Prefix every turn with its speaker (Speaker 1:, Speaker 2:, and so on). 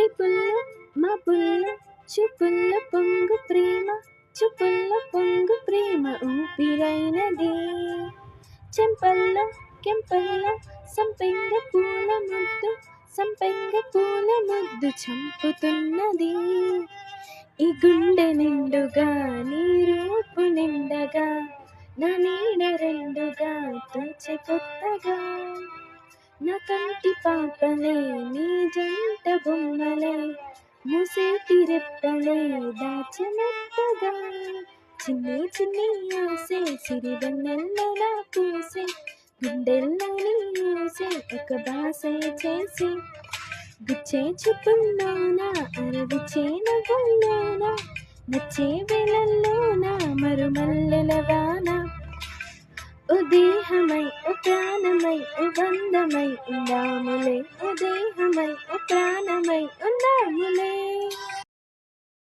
Speaker 1: వైపుల్లో మా పుల్లో చూపుల్లో పొంగు ప్రేమ, చూపుల్లో పొంగు ప్రేమ ఊపిరైనది. చెంపల్లో కెంపల్లో సంపెంగ పూల ముద్దు, సంపెంగ పూల ముద్దు చంపుతున్నది. ఈ గుండె నిండుగా నీ రూపు నిండగా, నా నీడ రెండుగా తోచె కొత్తగా. నా కంటి పాపలే నీ జంట బొమ్మలే, మూసేటి రెప్పలే దాచమెత్తగా. చిన్ని చిన్ని ఆసే సిరివెన్నెల్లలా పూసే, గుండెల్లోని ఊసే ఒక బాసే చేసి. గుచ్చే చూపుల్లోన అరవిచ్చే నవ్వుల్లోన, నచ్చే వేళల్లోన మరుమల్లెల వాన. ఓ దేహమై ఓ ప్రాణమై ఓ బంధమై ఉందాములే, ఓ దేహమై ఓ ప్రాణమై ఉందాము.